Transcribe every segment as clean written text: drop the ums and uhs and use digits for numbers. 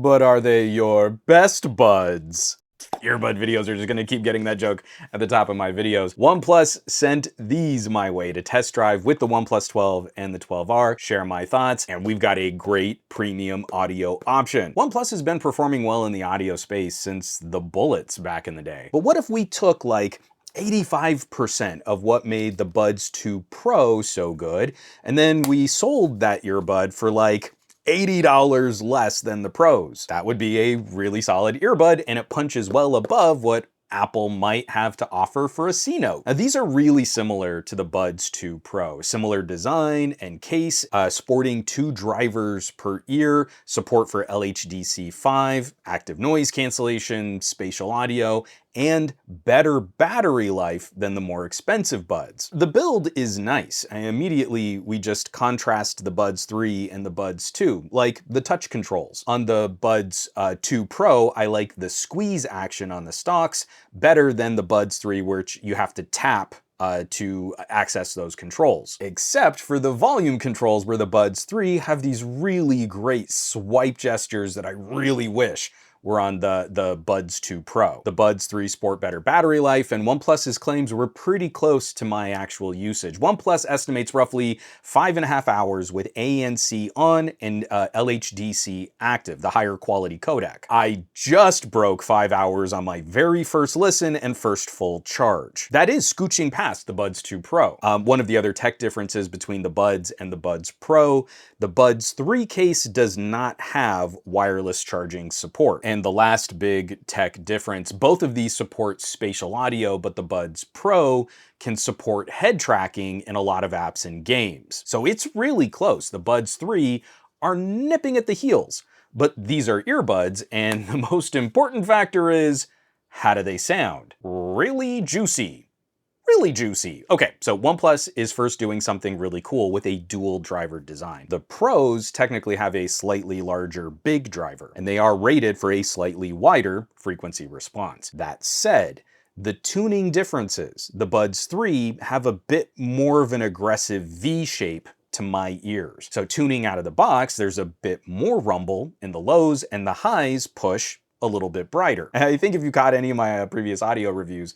but are they your best buds? Earbud videos are just gonna keep getting that joke at the top of my videos. OnePlus sent these my way to test drive with the OnePlus 12 and the 12R, share my thoughts, and we've got a great premium audio option. OnePlus has been performing well in the audio space since the Bullets back in the day. But what if we took like 85% of what made the Buds 2 Pro so good, and then we sold that earbud for like $80 less than the Pros? That would be a really solid earbud, and it punches well above what Apple might have to offer for a C Note. Now, these are really similar to the Buds 2 Pro. Similar design and case, sporting 2 drivers per ear, support for LHDC5, active noise cancellation, spatial audio, and better battery life than the more expensive Buds. The build is nice. Immediately, we just contrast the Buds 3 and the Buds 2, like the touch controls. On the Buds 2 Pro, I like the squeeze action on the stalks better than the Buds 3, which you have to tap to access those controls. Except for the volume controls, where the Buds 3 have these really great swipe gestures that I really wish were on the Buds 2 Pro. The Buds 3 sport better battery life, and OnePlus's claims were pretty close to my actual usage. OnePlus estimates roughly 5.5 hours with ANC on and LHDC active, the higher quality codec. I just broke 5 hours on my very first listen and first full charge. That is scooching past the Buds 2 Pro. One of the other tech differences between the Buds and the Buds Pro, the Buds 3 case does not have wireless charging support. And the last big tech difference, both of these support spatial audio, but the Buds Pro can support head tracking in a lot of apps and games. So it's really close. The Buds 3 are nipping at the heels, but these are earbuds, and the most important factor is, how do they sound? Really juicy. Really juicy. Okay, so OnePlus is first doing something really cool with a dual driver design. The Pros technically have a slightly larger big driver, and they are rated for a slightly wider frequency response. That said, the tuning differences. The Buds 3 have a bit more of an aggressive V shape to my ears. So tuning out of the box, there's a bit more rumble in the lows, and the highs push a little bit brighter. I think if you caught any of my previous audio reviews,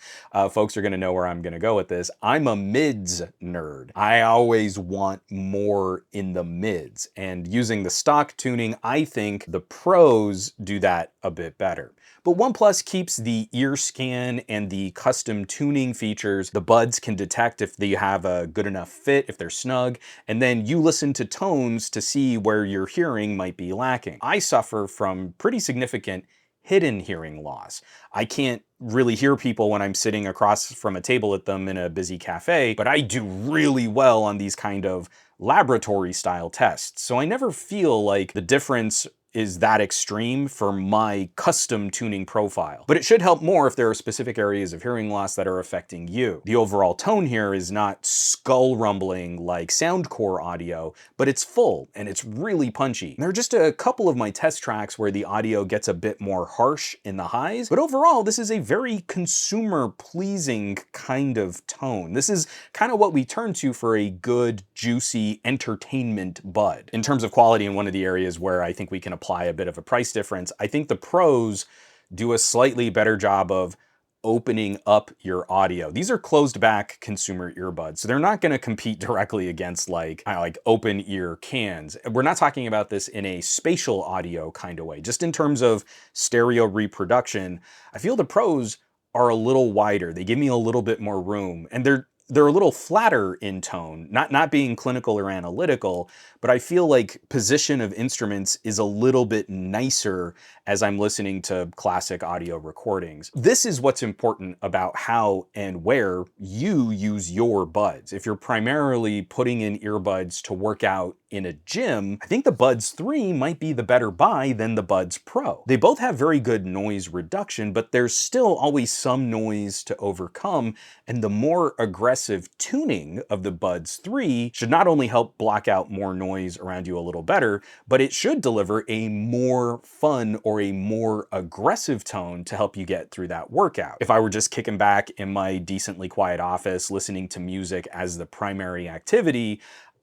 folks are gonna know where I'm gonna go with this. I'm a mids nerd. I always want more in the mids, and using the stock tuning, I think the Pros do that a bit better. But OnePlus keeps the ear scan and the custom tuning features. The Buds can detect if they have a good enough fit, if they're snug, and then you listen to tones to see where your hearing might be lacking. I suffer from pretty significant hidden hearing loss. I can't really hear people when I'm sitting across from a table at them in a busy cafe, but I do really well on these kind of laboratory style tests. So I never feel like the difference is that extreme for my custom tuning profile. But it should help more if there are specific areas of hearing loss that are affecting you. The overall tone here is not skull rumbling like soundcore audio, but it's full and it's really punchy. There are just a couple of my test tracks where the audio gets a bit more harsh in the highs, but overall this is a very consumer pleasing kind of tone. This is kind of what we turn to for a good, juicy entertainment bud. In terms of quality, in one of the areas where I think we can apply a bit of a price difference, I think the Pros do a slightly better job of opening up your audio. These are closed back consumer earbuds, so they're not going to compete directly against like open ear cans. We're not talking about this in a spatial audio kind of way. Just in terms of stereo reproduction, I feel the Pros are a little wider. They give me a little bit more room, and they're a little flatter in tone, not being clinical or analytical, but I feel like position of instruments is a little bit nicer as I'm listening to classic audio recordings. This is what's important about how and where you use your buds. If you're primarily putting in earbuds to work out in a gym, I think the Buds 3 might be the better buy than the Buds Pro. They both have very good noise reduction, but there's still always some noise to overcome, and the more aggressive tuning of the Buds 3 should not only help block out more noise around you a little better, but it should deliver a more fun or a more aggressive tone to help you get through that workout. If I were just kicking back in my decently quiet office listening to music as the primary activity,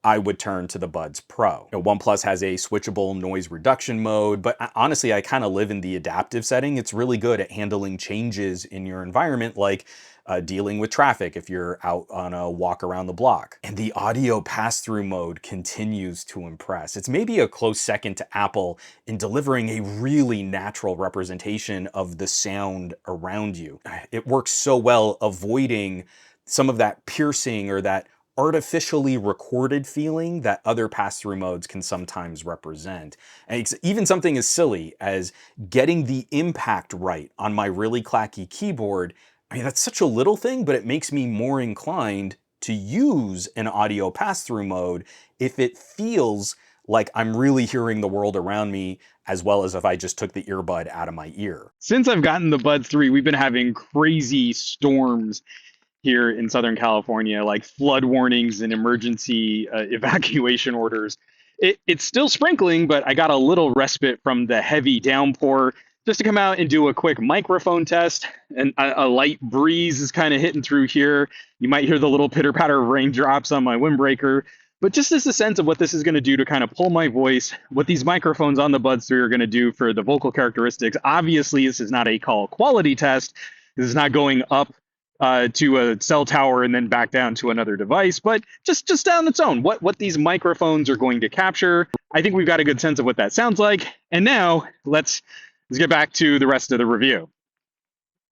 I would turn to the Buds Pro. OnePlus has a switchable noise reduction mode, but honestly, I kind of live in the adaptive setting. It's really good at handling changes in your environment, like dealing with traffic if you're out on a walk around the block. And the audio pass-through mode continues to impress. It's maybe a close second to Apple in delivering a really natural representation of the sound around you. It works so well avoiding some of that piercing or that artificially recorded feeling that other pass-through modes can sometimes represent. And it's even something as silly as getting the impact right on my really clacky keyboard. I mean, that's such a little thing, but it makes me more inclined to use an audio pass-through mode if it feels like I'm really hearing the world around me, as well as if I just took the earbud out of my ear. Since I've gotten the Buds 3, we've been having crazy storms here in Southern California, like flood warnings and emergency evacuation orders. It's still sprinkling, but I got a little respite from the heavy downpour just to come out and do a quick microphone test. And a light breeze is kind of hitting through here. You might hear the little pitter patter of raindrops on my windbreaker. But just as a sense of what this is going to do to kind of pull my voice, what these microphones on the Buds 3 are going to do for the vocal characteristics. Obviously, this is not a call quality test. This is not going up to a cell tower and then back down to another device, but just on its own, what these microphones are going to capture. I think we've got a good sense of what that sounds like. And now let's get back to the rest of the review.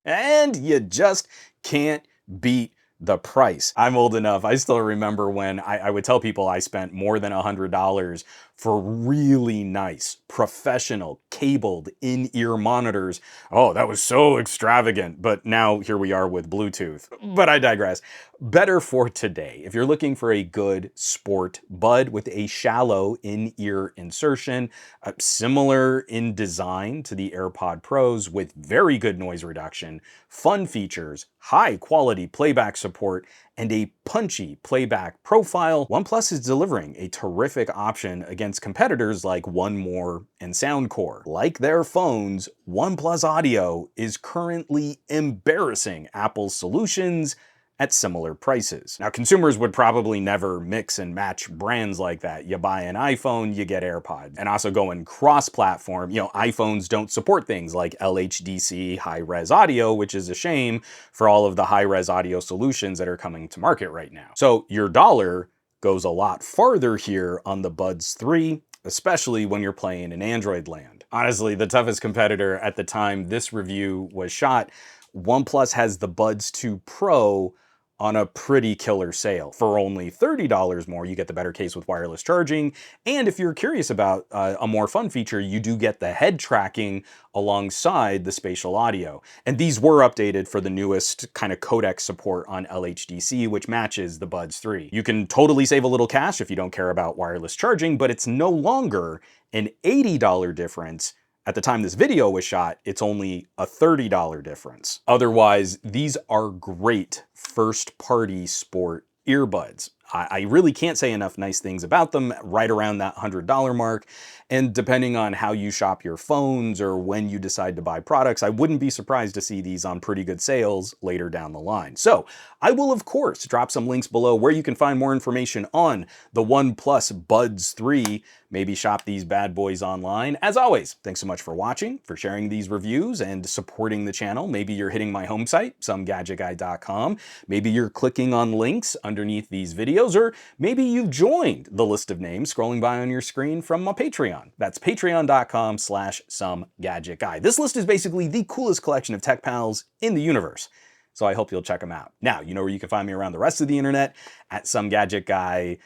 And you just can't beat the price. I'm old enough, I still remember when I would tell people I spent more than $100 for really nice, professional, cabled in-ear monitors. Oh, that was so extravagant. But now here we are with Bluetooth. But I digress. Better for today. If you're looking for a good sport bud with a shallow in-ear insertion, similar in design to the AirPod Pros with very good noise reduction, fun features, high quality playback support, and a punchy playback profile, OnePlus is delivering a terrific option against competitors like One More and Soundcore. Like their phones, OnePlus Audio is currently embarrassing Apple's solutions at similar prices. Now, consumers would probably never mix and match brands like that. You buy an iPhone, you get AirPods. And also going cross-platform, iPhones don't support things like LHDC high-res audio, which is a shame for all of the high-res audio solutions that are coming to market right now. So your dollar goes a lot farther here on the Buds 3, especially when you're playing in Android land. Honestly, the toughest competitor at the time this review was shot, OnePlus has the Buds 2 Pro on a pretty killer sale. For only $30 more, you get the better case with wireless charging. And if you're curious about a more fun feature, you do get the head tracking alongside the spatial audio. And these were updated for the newest kind of codec support on LHDC, which matches the Buds 3. You can totally save a little cash if you don't care about wireless charging, but it's no longer an $80 difference. At the time this video was shot, it's only a $30 difference. Otherwise, these are great first-party sport earbuds. I really can't say enough nice things about them, right around that $100 mark. And depending on how you shop your phones or when you decide to buy products, I wouldn't be surprised to see these on pretty good sales later down the line. So I will, of course, drop some links below where you can find more information on the OnePlus Buds 3. Maybe shop these bad boys online. As always, thanks so much for watching, for sharing these reviews, and supporting the channel. Maybe you're hitting my home site, SomeGadgetGuy.com. Maybe you're clicking on links underneath these videos, or maybe you've joined the list of names scrolling by on your screen from my Patreon. That's patreon.com/SomeGadgetGuy. This list is basically the coolest collection of tech pals in the universe, so I hope you'll check them out. Now, you know where you can find me around the rest of the internet, at SomeGadgetGuy.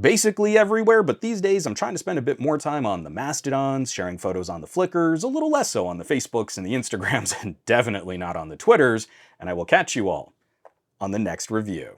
Basically everywhere, but these days I'm trying to spend a bit more time on the Mastodons, sharing photos on the Flickrs, a little less so on the Facebooks and the Instagrams, and definitely not on the Twitters, and I will catch you all on the next review.